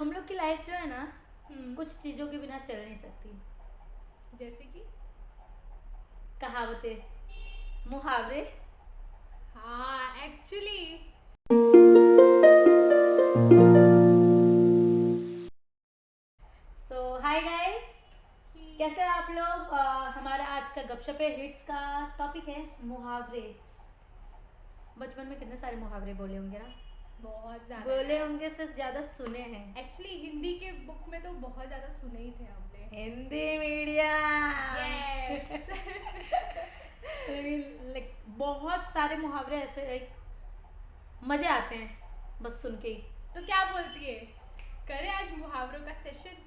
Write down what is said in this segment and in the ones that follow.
हम लोग की लाइफ जो है ना कुछ चीजों के बिना चल नहीं सकती। जैसे कि कहावतें, मुहावरे। हाँ एक्चुअली सो हाय गाइस, कैसे हैं आप लोग? हमारा आज का गपशपे हिट्स का टॉपिक है मुहावरे। बचपन में कितने सारे मुहावरे बोले होंगे ना? बहुत ज्यादा बोले होंगे से ज्यादा सुने हैं। एक्चुअली हिंदी के बुक में तो बहुत ज्यादा सुने ही थे हमने। हिंदी मीडियम। यस लाइक बहुत सारे मुहावरे ऐसे लाइक मजे आते हैं बस सुन के ही। तो क्या बोलती है, करें आज मुहावरों का सेशन?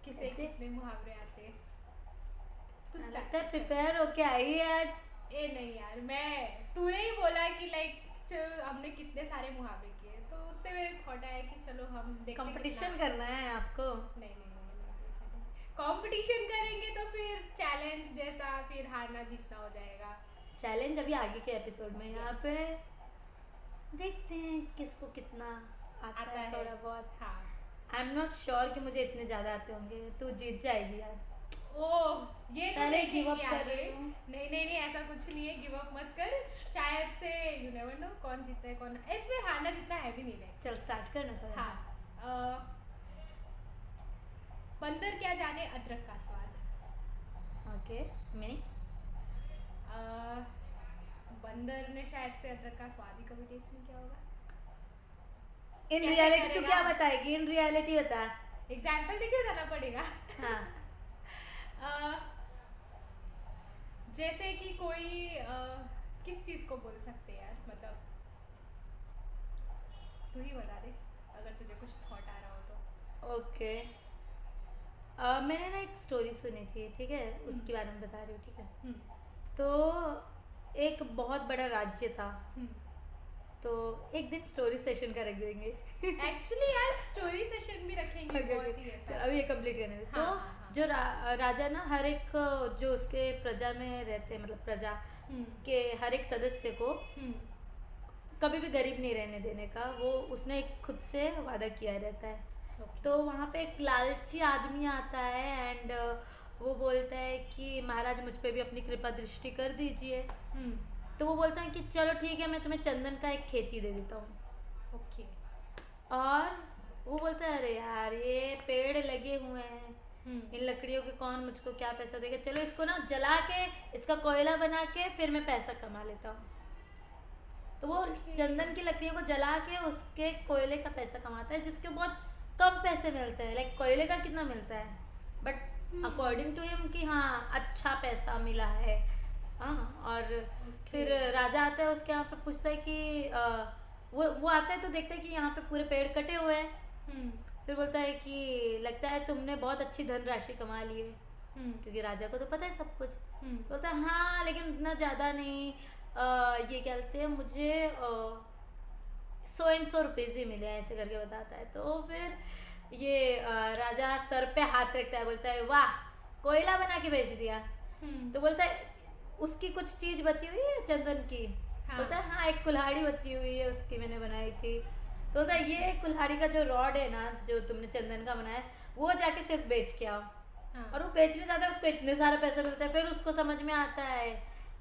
किसे कहते कितने मुहावरे आते हैं? तू लगता है स्टार्ट। प्रिपेयर होके आई है आज। ए नहीं यार, तूने ही बोला कि लाइक चलो हमने कितने सारे मुहावरे किए, तो उससे मेरे थॉट आया कि चलो हम देखते हैं कंपटीशन कितना। करना है आपको। नहीं नहीं कंपटीशन करेंगे तो फिर चैलेंज जैसा फिर हारना जीतना हो जाएगा। चैलेंज अभी आगे के एपिसोड में। यहाँ Yes. पे देखते हैं किसको कितना आता है थोड़ा बहुत। हाँ। आई एम नॉट श्योर कि मुझे इतने ज्यादा आते होंगे। तू जीत जाएगी यार। ओह ये तो पहले देखेंगे give up कर आगे। रही हूँ। नहीं नहीं नहीं ऐसा कुछ नहीं है, गिव अप मत कर। शायद से यू नेवर नो कौन जीतता है कौन, इसमें हारना जितना है भी नहीं है। चल स्टार्ट करना चाहिए। हाँ बंदर क्या जाने अदरक का स्वाद। Okay meaning. बंदर ने शायद से अदरक का स्वाद ही कभी टेस्ट नहीं किया होगा। इन कैसे रियलिटी तू करेगा? क्या बताएगी? इन रियलिटी बता। एग्जाम्पल देखिए देना पड़ेगा। हाँ अह, जैसे कि कोई किस चीज को बोल सकते हैं यार, मतलब तू ही बता दे अगर तुझे कुछ थॉट आ रहा हो तो। ओके। मैंने ना एक स्टोरी सुनी थी, ठीक है, उसके बारे में बता रही हूँ, ठीक है। तो एक बहुत बड़ा राज्य था। तो एक दिन स्टोरी सेशन का रख देंगे। एक्चुअली यार स्टोरी सेशन भी रखेंगे। Okay, बहुत okay. ही ऐसा। चल अभी ये कंप्लीट करने दे। हाँ, तो हाँ, जो राजा ना हर एक जो उसके प्रजा में रहते हैं, मतलब प्रजा के हर एक सदस्य को कभी भी गरीब नहीं रहने देने का वो उसने खुद से वादा किया रहता है। Okay. तो वहाँ पे एक लालची आदमी आता है एंड वो बोलता है कि महाराज मुझ पे भी अपनी कृपा दृष्टि कर दीजिए। तो वो बोलता है कि चलो ठीक है, मैं तुम्हें चंदन का एक खेती दे देता हूँ। ओके। और वो बोलता है अरे यार ये पेड़ लगे हुए हैं, इन लकड़ियों के कौन मुझको क्या पैसा देगा, चलो इसको ना जला के इसका कोयला बना के फिर मैं पैसा कमा लेता हूँ। तो वो चंदन की लकड़ियों को जला के उसके कोयले का पैसा कमाता है, जिसके बहुत कम पैसे मिलते हैं। लाइक कोयले का कितना मिलता है, बट अकॉर्डिंग टू हिम कि हाँ अच्छा पैसा मिला है। हाँ और फिर राजा आता है उसके यहाँ पे, पूछता है कि वो आता है तो देखता है कि यहाँ पे पूरे पेड़ कटे हुए हैं। फिर बोलता है कि लगता है तुमने बहुत अच्छी धनराशि कमा ली है, क्योंकि राजा को तो पता है सब कुछ। तो बोलता है हाँ लेकिन उतना ज़्यादा नहीं। ये क्या कहते हैं, मुझे 100 रुपीज़ ही मिले हैं, ऐसे करके बताता है। तो फिर ये राजा सर पे हाथ रखता है, बोलता है वाह कोयला बना के बेच दिया। तो बोलता है उसकी कुछ चीज़ बची हुई है चंदन की। बोलता है हाँ एक कुल्हाड़ी बची हुई है, उसकी मैंने बनाई थी। तो बोलता है ये कुल्हाड़ी का जो रॉड है ना जो तुमने चंदन का बनाया वो जाके सिर्फ बेच के आओ। और वो बेचने जाता है, उसको इतने सारे पैसे मिलते हैं। फिर उसको समझ में आता है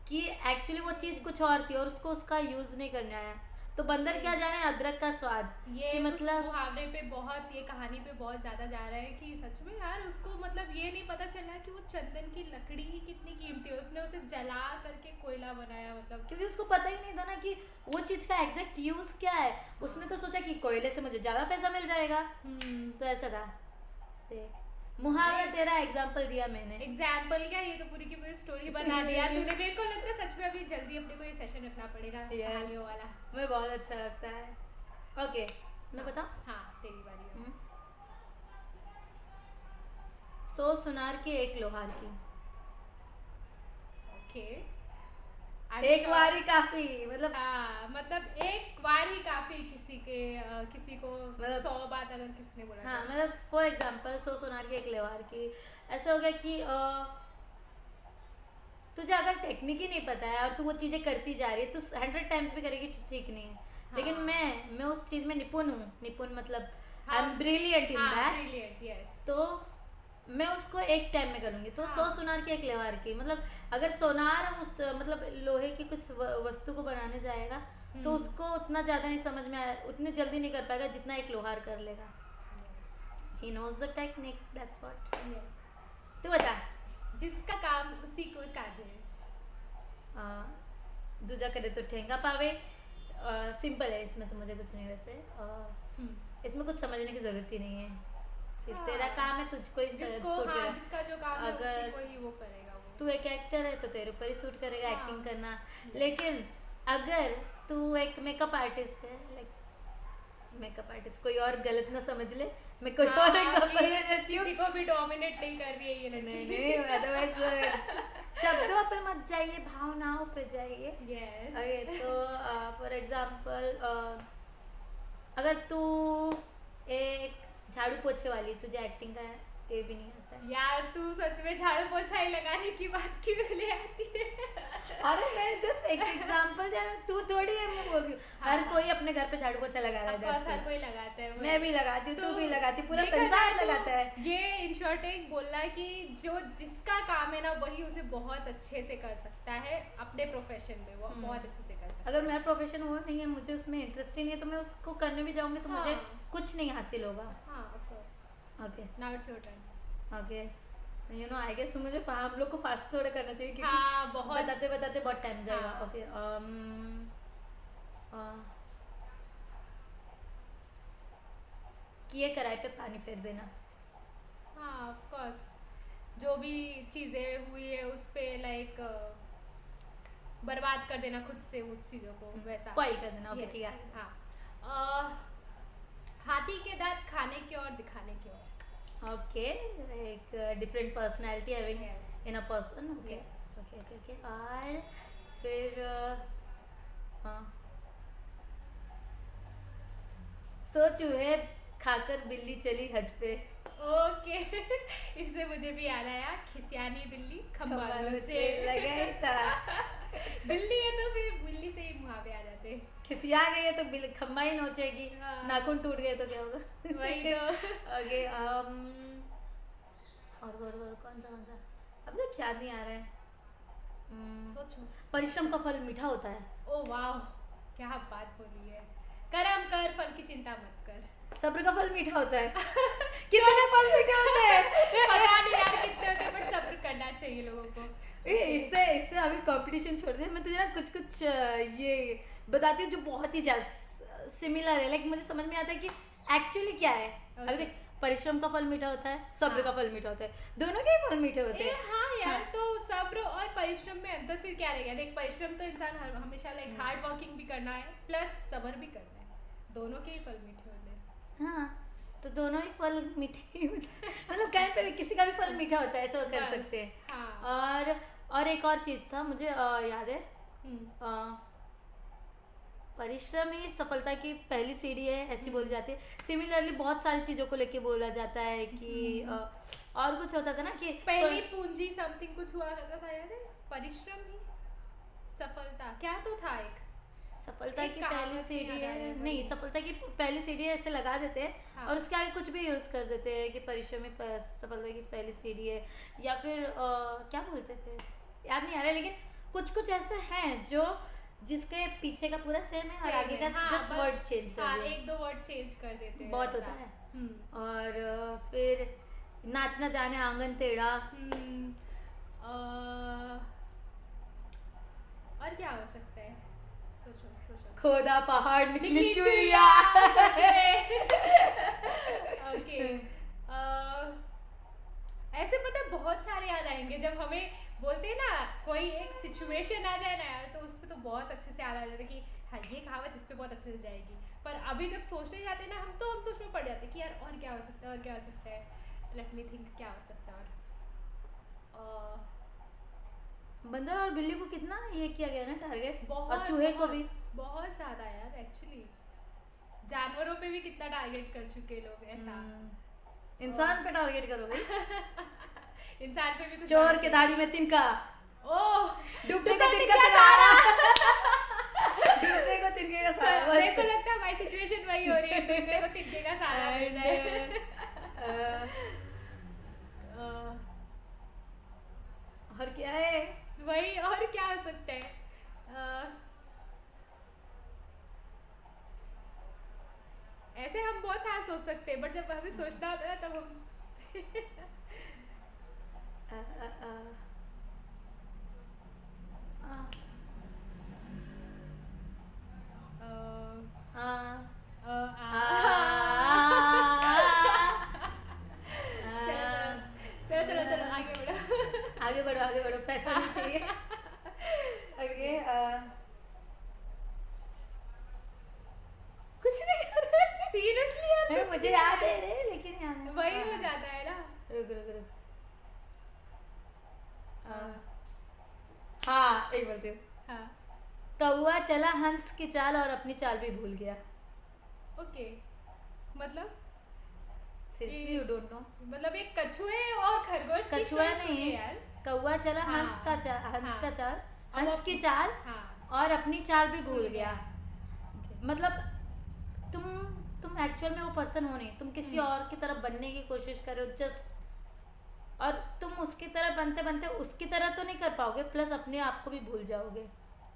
कि एक्चुअली वो चीज़ कुछ और थी और उसको उसका यूज़ नहीं करने आया। तो बंदर क्या जाने अदरक का स्वाद। ये कि मतलब उस मुहावरे पे बहुत, ये कहानी पे बहुत ज्यादा जा रहा है कि सच में यार उसको मतलब ये नहीं पता चला कि वो चंदन की लकड़ी ही कितनी कीमती है, उसने उसे जला करके कोयला बनाया। मतलब क्योंकि उसको पता ही नहीं था ना कि वो चीज़ का एग्जैक्ट यूज़ क्या है। उसने तो सोचा कि कोयले से मुझे ज़्यादा पैसा मिल जाएगा। तो ऐसा था। देख मुहावरा तेरा एग्जाम्पल दिया मैंने। एग्जाम्पल क्या, ये तो पूरी की पूरी स्टोरी बना दिया तूने। मेरे को लगता है सच में अभी जल्दी अपने को ये सेशन रखना पड़ेगा कहानियों वाला। मुझे बहुत अच्छा लगता है। ओके मैं बताऊं? हाँ तेरी बारी है। 100 सुनार की एक लोहार की। ओके एक बार ही काफी, मतलब हाँ मतलब एक बार ही काफी किसी के किसी को मतलब 100 बात अगर किसी ने बोला। हाँ मतलब फॉर एग्जाम्पल 100 सोनार की एक लोहार की। ऐसा हो गया कि तुझे अगर टेक्निक ही नहीं पता है और तू वो चीज़ें करती जा रही है तो 100 टाइम्स भी करेगी तो ठीक नहीं है। लेकिन मैं उस चीज़ में निपुण हूँ। निपुण मतलब I am brilliant in that, brilliant, yes. तो मैं उसको एक टाइम में करूंगी। तो 100 सोनार की एक लेवार की, मतलब अगर सोनार उस मतलब लोहे की कुछ वस्तु को बनाने जाएगा तो उसको उतना ज्यादा नहीं समझ में आया, उतनी जल्दी नहीं कर पाएगा जितना एक लोहार कर लेगा। He knows the technique, that's what. Yes. तू बता। जिसका काम उसी को साजे। दूजा करे तो ठेंगा पावे। सिंपल है, इसमें तो मुझे कुछ नहीं वैसे। इसमें कुछ समझने की जरूरत ही नहीं है कि तेरा काम है, तुझको ही सूट करेगा। जिसका जो काम है उसी को ही वो करेगा। वो तू एक एक्टर है तो तेरे ऊपर ही सूट करेगा एक्टिंग करना। लेकिन अगर तू एक मेकअप आर्टिस्ट है, लाइक मेकअप आर्टिस्ट, कोई और गलत ना समझ ले, मैं कोई और एग्जांपल दे देती हूँ। किसी को भी डोमिनेट नहीं कर रही है ये लड़की। नहीं, अदरवाइज शब्दों पे मत जाइए, भावनाओं पे जाइए। यस। ओके, तो फॉर एग्जांपल अगर तू एक झाड़ू पोछे वाली, तुझे एक्टिंग का ये भी नहीं आता है यार, तू सच में झाड़ू पोछा ही लगाने की बात क्यों ले आती है? अरे मैं जस्ट एक एग्जांपल दे, तू थोड़ी है, मैं बोल रही हूँ हर कोई अपने घर पे झाड़ू पोछा लगा रहा है। हर कोई लगाता है, मैं भी लगाती हूँ, तू भी लगाती, पूरा संसार लगाता है। ये इन शॉर्ट एक बोलना है कि जो जिसका काम है ना वही उसे बहुत अच्छे से कर सकता है अपने प्रोफेशन में, वो बहुत अच्छे से कर सकता है। अगर मेरा प्रोफेशन वो नहीं है, मुझे उसमें इंटरेस्ट ही नहीं है, तो मैं उसको करने भी जाऊंगी तो मुझे कुछ नहीं हासिल होगा। हाँ, of course. Okay, now it's your turn. Okay, you know I guess मुझे हम लोग को फास्ट थोड़ा करना चाहिए क्योंकि बहुत बताते बताते बहुत टाइम जाएगा। ओके, किए कराए पे पानी फेर देना। हाँ, ऑफ कोर्स, जो भी चीजें हुई है उस पे लाइक बर्बाद कर देना खुद से उस चीजों को, वैसा स्पॉइल कर देना। ओके, ठीक है। हाँ, हाथी के दांत खाने की और दिखाने की और। ओके, एक different personality having in a person. Okay okay okay okay, और फिर सो चूहे खाकर बिल्ली चली हज पे। ओके इससे मुझे भी याद आया, खिसियानी बिल्ली खम्बा नोचे। लगा ही था। बिल्ली है तो फिर बिल्ली से ही मुँह पे आ जाते। खिसिया गई है तो खम्बा ही नोचेगी। नाखून टूट गए तो क्या होगा? वही तो। ओके, और कौन सा अब तक याद नहीं आ रहा है। सोचो। परिश्रम का फल मीठा होता है। ओ वाह, क्या बात बोली है। कर्म कर, फल की चिंता मत कर। सब्र का फल मीठा होता है। कितने फल मीठे होते हैं? पता नहीं यार कितने होते हैं, बट सब्र करना चाहिए लोगों को। इससे अभी कंपटीशन छोड़ दे, मैं तुझे ना कुछ ये बताती हूँ जो बहुत ही ज्यादा सिमिलर है, लाइक मुझे समझ में आता है कि एक्चुअली क्या है। अभी देख, परिश्रम का फल मीठा होता है, सब्र का फल मीठा होता है, दोनों के ही फल मीठे होते हैं। हाँ यार, तो सब्र और परिश्रम में अंतर फिर क्या रहेगा? देख, परिश्रम तो इंसान हमेशा लाइक हार्ड वर्किंग भी करना है, प्लस सब्र भी करना है, दोनों के ही फल मीठे होते हैं। हाँ, तो दोनों ही फल मीठे ही होते हैं, मतलब कहीं पे भी किसी का भी फल मीठा होता है, ऐसा कर सकते हैं। हाँ। और एक और चीज था मुझे याद है, परिश्रम ही सफलता की पहली सीढ़ी है, ऐसी बोली जाती है। सिमिलरली बहुत सारी चीजों को लेके बोला जाता है कि और कुछ होता था ना कि पहली पूंजी समथिंग कुछ हुआ करता था, याद है? परिश्रम ही सफलता, क्या तो था एक सफलता की पहली सीढ़ी है। नहीं, सफलता की पहली सीढ़ी है, ऐसे लगा देते हैं। हाँ। और उसके आगे कुछ भी यूज कर देते हैं कि परिश्रम ही सफलता की पहली सीढ़ी है, या फिर क्या बोलते थे, याद नहीं आ रहा, लेकिन कुछ ऐसे हैं जो जिसके पीछे का पूरा सेम है और आगे का जस्ट वर्ड चेंज कर देते हैं। एक दो वर्ड चेंज कर देते हैं, बहुत होता है। और फिर नाचना जाने आंगन टेढ़ा। और क्या हो सकता है? सोचो। खोदा पहाड़ निकली चुईया। ओके, ऐसे पता बहुत सारे याद आएंगे जब हमें बोलते हैं ना, कोई एक सिचुएशन आ जाए ना यार, तो उस पर तो बहुत अच्छे से याद आ जाता है कि हाँ ये कहावत इस पे बहुत अच्छे से जाएगी। पर अभी जब सोचने जाते हैं ना हम सोच में पड़ जाते हैं कि यार और क्या हो सकता है, और क्या हो सकता है। लेट मी थिंक क्या हो सकता है। और बंदर और बिल्ली को कितना ये किया गया ना टारगेट, और चूहे को भी बहुत ज्यादा यार। एक्चुअली जानवरों पे भी कितना टारगेट कर चुके लोग। ऐसा इंसान पे टारगेट करो भाई। इंसान पे भी कुछ। चोर के दाढ़ी में तिनका। ओह, डूबने का तिनका सितारा। कुत्ते को तिनके का सारा मेरे को लगता है हमारी सिचुएशन वही हो रही है, कुत्ते को तिनके का सारा मिल रहा है। और क्या है? वही, और क्या हो सकता है? ऐसे हम बहुत सारा सोच सकते हैं, बट जब हमें सोचना होता है तब हम चलो चलो आगे बढ़ो। आगे बढ़ो, पैसा नहीं चाहिए। ओके, कुछ नहीं कर रहे। सीरियसली यार, मुझे याद है रे, लेकिन याद वही हो जाता है ना। रुक। हाँ, एक बोलती हूँ। हाँ, कौवा चला हंस की चाल और अपनी चाल भी भूल गया। ओके, मतलब Seriously, you don't know? मतलब एक कछुए और खरगोश की कछुआ स्टोरी सुनी नहीं, है यार। कौवा चला हाँ, हंस का चाल, हाँ, हंस की चाल हाँ, और अपनी चाल भी भूल गया। Okay. मतलब तुम एक्चुअल में वो पर्सन हो नहीं, तुम किसी और की तरह बनने की कोशिश कर रहे हो जस्ट, और तुम उसकी तरह बनते बनते उसकी तरह तो नहीं कर पाओगे, प्लस अपने आप को भी भूल जाओगे।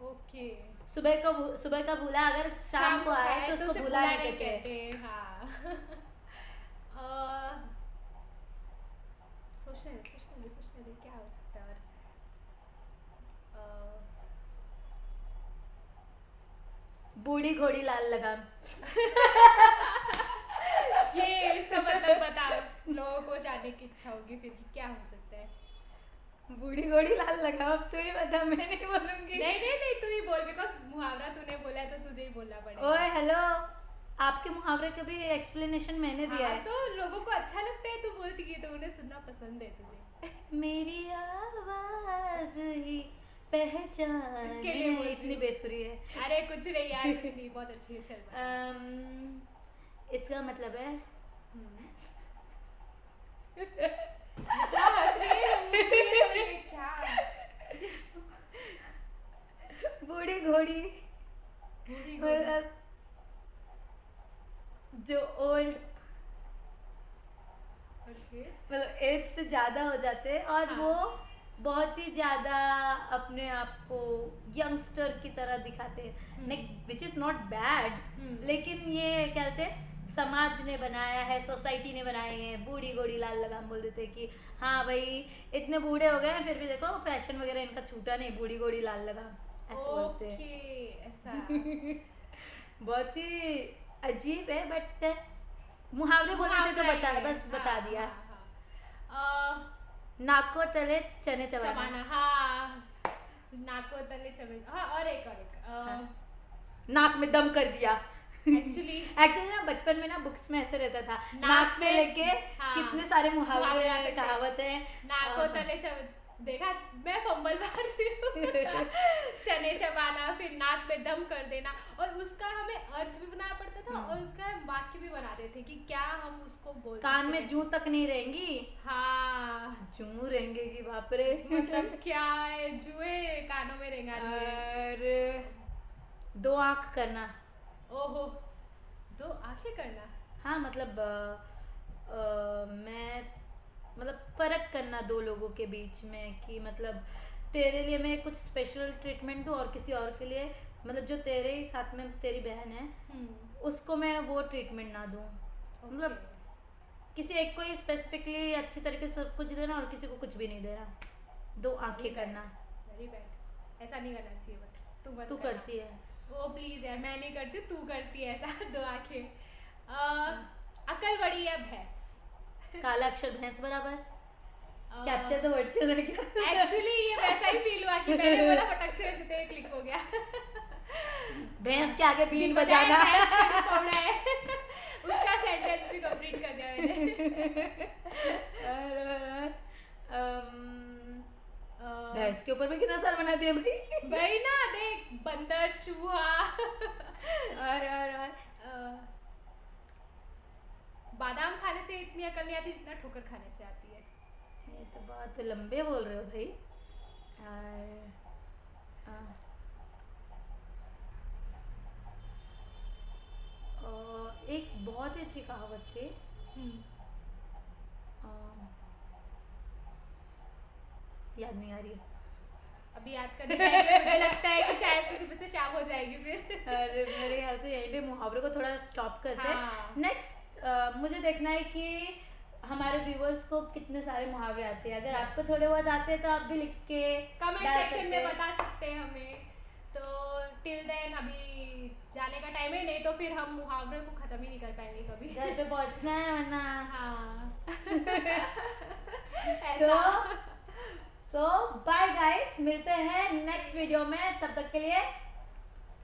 ओके, सुबह का भूला अगर शाम को आए तो उसको उसे भूला नहीं कहते। हाँ। सोचने दे क्या हो सकता है। बूढ़ी घोड़ी लाल लगाम। ये इसका मतलब बताओ, लोगों को जानने की इच्छा होगी फिर कि क्या हो सकता है। बूढ़ी घोड़ी लाल लगाम, अब तू ही बता, मैं नहीं बोलूंगी। नहीं तू ही बोल, बिकॉज मुहावरा तूने बोला है तो तुझे ही बोलना पड़ेगा। ओए हेलो, आपके मुहावरे का भी एक्सप्लेनेशन मैंने दिया है। तो लोगों को अच्छा लगता है, तू बोलती है तो उन्हें सुनना पसंद है तुझे। मेरी आवाज ही पहचान, इसके लिए इतनी बेसुरी है। अरे कुछ नहीं यार, कुछ नहीं, बहुत अच्छी चल रहा है। इसका मतलब है क्या हंस रही है? क्या बूढ़ी घोड़ी मतलब जो ओल्ड, मतलब एज से ज्यादा हो जाते हैं और हाँ। वो बहुत ही ज्यादा अपने आप को यंगस्टर की तरह दिखाते हैं, विच इज नॉट बैड, लेकिन ये क्या कहते हैं, समाज ने बनाया है, सोसाइटी ने बनाए हैं, बूढ़ी घोड़ी लाल लगाम बोल देते हैं कि हाँ भाई इतने बूढ़े हो गए हैं फिर भी देखो फैशन वगैरह इनका छूटा नहीं, बूढ़ी घोड़ी लाल लगाम ऐसे बोलते हैं। ऐसा बहुत ही अजीब है, बट मुहावरे बोलते थे तो बता दिया। नाको तले चने चबाना। हाँ, नाको तले चने। हाँ, और एक नाक में दम कर दिया। एक्चुअली ना बचपन में ना बुक्स में ऐसे रहता था, नाक से लेके कितने सारे मुहावरे कहावत है। नाको तले देखा, मैं फंबल मार रही हूँ। चने चबाना, फिर नाक में दम कर देना, और उसका हमें अर्थ भी बनाना पड़ता था और उसका वाक्य भी बनाते थे कि क्या हम उसको बोल कान में जू तक नहीं रहेंगी। हाँ, जू रहेंगे बाप रे। मतलब क्या है, जुए कानों में रेंगा दिए। और 2 आंख करना। ओहो, 2 आंखें करना। हाँ मतलब मैं मतलब फर्क करना 2 लोगों के बीच में, कि मतलब तेरे लिए मैं कुछ स्पेशल ट्रीटमेंट दूँ और किसी और के लिए, मतलब जो तेरे ही साथ में तेरी बहन है उसको मैं वो ट्रीटमेंट ना दूँ। मतलब किसी एक को ही स्पेसिफिकली अच्छी तरीके से सब कुछ देना और किसी को कुछ भी नहीं देना। 2 आंखें करना। वेरी बैड, ऐसा नहीं करना चाहिए। बट तू करती है वो, प्लीज यार, मैं नहीं करती, तू करती है ऐसा। 2 आंखें। अकल बड़ी है भैंस। काला अक्षर भैंस बराबर। कैप्चर द वर्ड से क्या। एक्चुअली ये वैसा ही फील हुआ कि मैंने बोला फटक से ऐसे क्लिक हो गया। भैंस के आगे बीन बजाना। उसका सेंटेंस भी कंप्लीट कर दिया मैंने। भैंस के ऊपर में कितना सर बना दिया भाई। वही ना, देख, बंदर, चूहा। और बादाम खाने से इतनी अकल नहीं आती जितना ठोकर खाने से आती है। ये तो बहुत लंबे बोल रहे हो भाई। एक बहुत ही अच्छी कहावत थी। याद नहीं आ रही है अभी, याद करने में मुझे लगता है कि शायद से सुबह से शाम हो जाएगी फिर। अरे मेरे ख्याल से यहीं पे मुहावरे को थोड़ा स्टॉप करते हैं। हाँ। नेक्स्ट मुझे देखना है कि हमारे व्यूवर्स को कितने सारे मुहावरे आते हैं। अगर Yes. आपको थोड़े बहुत आते हैं तो आप भी लिख के कमेंट डाल सेक्शन सकते में हैं। बता सकते हैं हमें। तो टिल देन अभी जाने का टाइम है, नहीं तो फिर हम मुहावरे को खत्म ही नहीं कर पाएंगे कभी। घर पे पहुंचना है वरना। हाँ। तो सो बाय गाइस, मिलते हैं नेक्स्ट वीडियो में, तब तक के लिए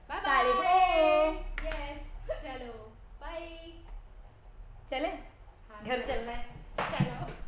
बाय ताली बाय। बो। यस, चलो बाय। चले हाँ, घर चलना है। चलो।